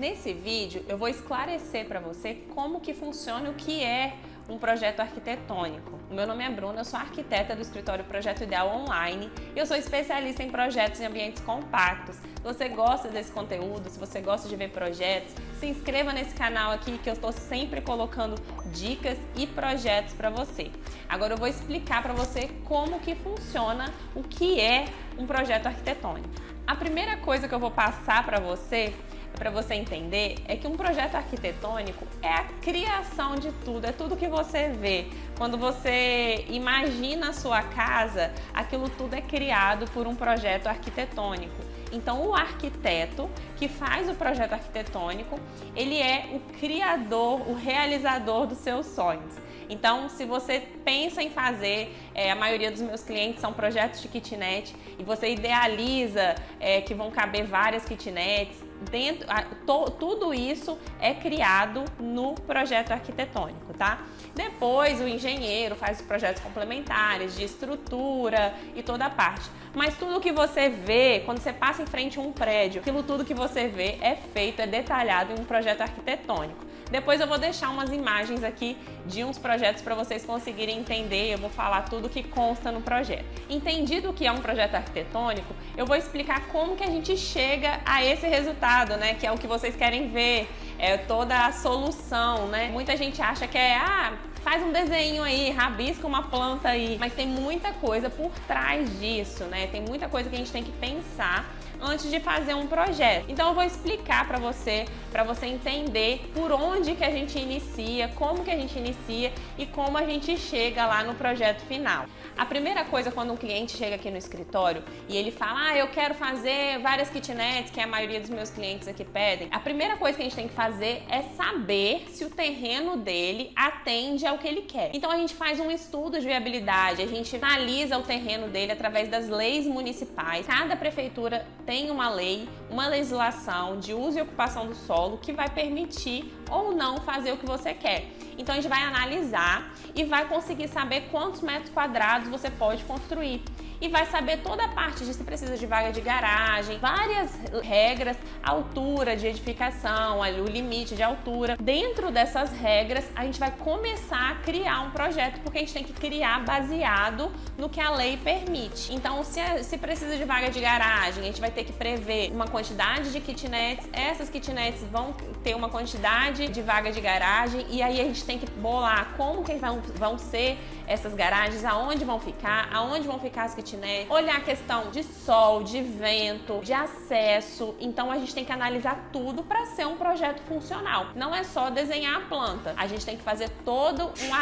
Nesse vídeo eu vou esclarecer para você como que funciona o que é um projeto arquitetônico. O meu nome é Bruna, eu sou arquiteta do escritório Projeto Ideal Online e eu sou especialista em projetos em ambientes compactos. Se você gosta desse conteúdo, se você gosta de ver projetos, se inscreva nesse canal aqui que eu estou sempre colocando dicas e projetos para você. Agora eu vou explicar para você como que funciona o que é um projeto arquitetônico. A primeira coisa que eu vou passar para você entender, é que um projeto arquitetônico é a criação de tudo, é tudo que você vê. Quando você imagina a sua casa, aquilo tudo é criado por um projeto arquitetônico. Então, o arquiteto que faz o projeto arquitetônico, ele é o criador, o realizador dos seus sonhos. Então, se você pensa em fazer, a maioria dos meus clientes são projetos de kitnet e você idealiza que vão caber várias kitnets, tudo isso é criado no projeto arquitetônico, tá? Depois o engenheiro faz os projetos complementares de estrutura e toda a parte. Mas tudo que você vê, quando você passa em frente a um prédio, aquilo tudo que você vê é feito, é detalhado em um projeto arquitetônico. Depois eu vou deixar umas imagens aqui de uns projetos para vocês conseguirem entender, eu vou falar tudo que consta no projeto. Entendido o que é um projeto arquitetônico, eu vou explicar como que a gente chega a esse resultado, né? Que é o que vocês querem ver, é toda a solução, né? Muita gente acha que faz um desenho aí, rabisca uma planta aí, mas tem muita coisa por trás disso, né? Tem muita coisa que a gente tem que pensar antes de fazer um projeto. Então eu vou explicar para você entender por onde que a gente inicia, como que a gente inicia e como a gente chega lá no projeto final. A primeira coisa, quando um cliente chega aqui no escritório e ele fala, eu quero fazer várias kitnets, que a maioria dos meus clientes aqui pedem, a primeira coisa que a gente tem que fazer é saber se o terreno dele atende ao que ele quer. Então a gente faz um estudo de viabilidade, a gente analisa o terreno dele através das leis municipais. Cada prefeitura tem uma lei, uma legislação de uso e ocupação do solo que vai permitir ou não fazer o que você quer. Então a gente vai analisar e vai conseguir saber quantos metros quadrados você pode construir. E vai saber toda a parte de se precisa de vaga de garagem, várias regras, altura de edificação, o limite de altura. Dentro dessas regras, a gente vai começar a criar um projeto, porque a gente tem que criar baseado no que a lei permite. Então, se precisa de vaga de garagem, a gente vai ter que prever uma quantidade de kitnets, essas kitnets vão ter uma quantidade de vaga de garagem, e aí a gente tem que bolar como que vão ser essas garagens, aonde vão ficar as kitnets, olhar a questão de sol, de vento, de acesso. Então a gente tem que analisar tudo para ser um projeto funcional. Não é só desenhar a planta, a gente tem que fazer toda uma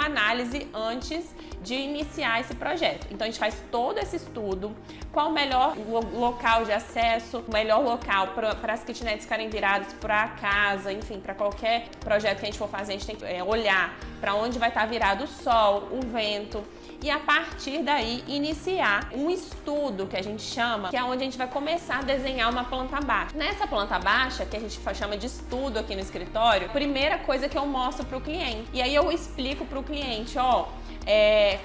análise antes de iniciar esse projeto. Então a gente faz todo esse estudo, qual o melhor local de acesso, o melhor local para as kitnets ficarem viradas para a casa, enfim, para qualquer projeto que a gente for fazer, a gente tem que olhar para onde vai estar virado o sol, o vento, e a partir daí iniciar um estudo que a gente chama, que é onde a gente vai começar a desenhar uma planta baixa. Nessa planta baixa, que a gente chama de estudo aqui no escritório, primeira coisa que eu mostro para o cliente, e aí eu explico para o cliente,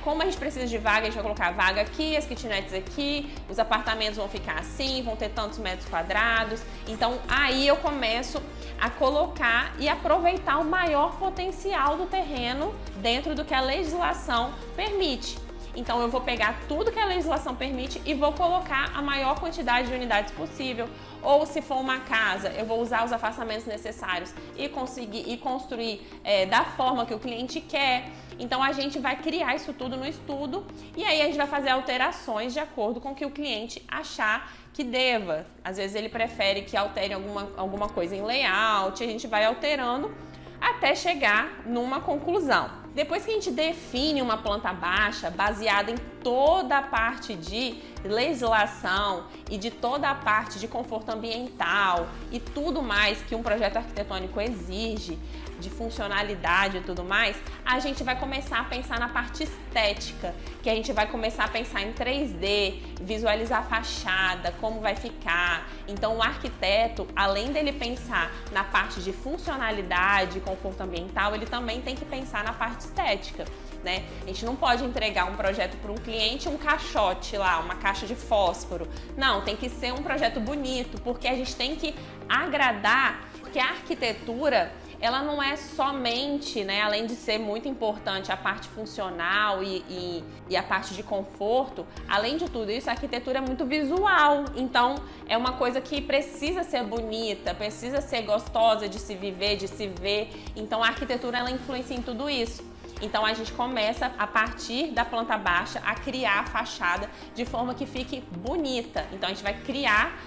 como a gente precisa de vaga, a gente vai colocar a vaga aqui, as kitnets aqui, os apartamentos vão ficar assim, vão ter tantos metros quadrados. Então aí eu começo a colocar e aproveitar o maior potencial do terreno dentro do que a legislação permite. Então eu vou pegar tudo que a legislação permite e vou colocar a maior quantidade de unidades possível. Ou se for uma casa, eu vou usar os afastamentos necessários e conseguir construir da forma que o cliente quer. Então a gente vai criar isso tudo no estudo e aí a gente vai fazer alterações de acordo com o que o cliente achar que deva. Às vezes ele prefere que altere alguma coisa em layout, a gente vai alterando até chegar numa conclusão. Depois que a gente define uma planta baixa, baseada em toda a parte de legislação e de toda a parte de conforto ambiental e tudo mais que um projeto arquitetônico exige, de funcionalidade e tudo mais, a gente vai começar a pensar na parte estética, que a gente vai começar a pensar em 3D, visualizar a fachada, como vai ficar. Então o arquiteto, além dele pensar na parte de funcionalidade e conforto ambiental, ele também tem que pensar na parte estética, né? A gente não pode entregar um projeto para um cliente cliente um caixote lá, uma caixa de fósforo. Não, tem que ser um projeto bonito, porque a gente tem que agradar, que a arquitetura, ela não é somente, né, além de ser muito importante a parte funcional e a parte de conforto, além de tudo isso, a arquitetura é muito visual. Então, é uma coisa que precisa ser bonita, precisa ser gostosa de se viver, de se ver. Então, a arquitetura, ela influencia em tudo isso. Então, a gente começa, a partir da planta baixa, a criar a fachada de forma que fique bonita. Então, a gente vai criar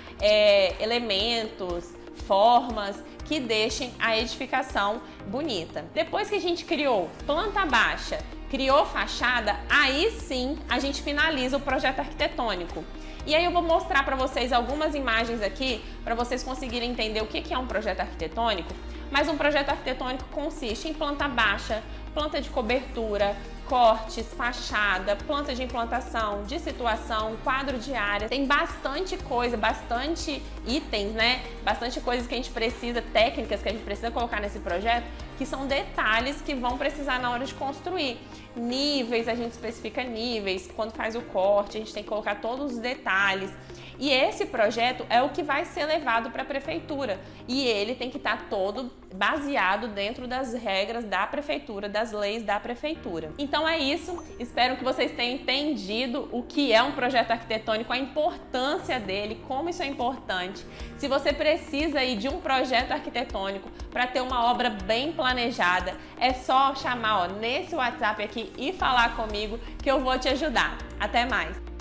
elementos, formas que deixem a edificação bonita. Depois que a gente criou planta baixa, criou fachada, aí sim a gente finaliza o projeto arquitetônico. E aí eu vou mostrar para vocês algumas imagens aqui para vocês conseguirem entender o que é um projeto arquitetônico. Mas um projeto arquitetônico consiste em planta baixa, planta de cobertura, cortes, fachada, planta de implantação, de situação, quadro de área. Tem bastante coisa, bastante itens, né? Bastante coisas que a gente precisa, técnicas que a gente precisa colocar nesse projeto, que são detalhes que vão precisar na hora de construir. Níveis, a gente especifica níveis, quando faz o corte, a gente tem que colocar todos os detalhes. E esse projeto é o que vai ser levado para a prefeitura e ele tem que estar todo baseado dentro das regras da prefeitura, das leis da prefeitura. Então é isso, espero que vocês tenham entendido o que é um projeto arquitetônico, a importância dele, como isso é importante. Se você precisa aí de um projeto arquitetônico para ter uma obra bem planejada, é só chamar nesse WhatsApp aqui e falar comigo que eu vou te ajudar. Até mais!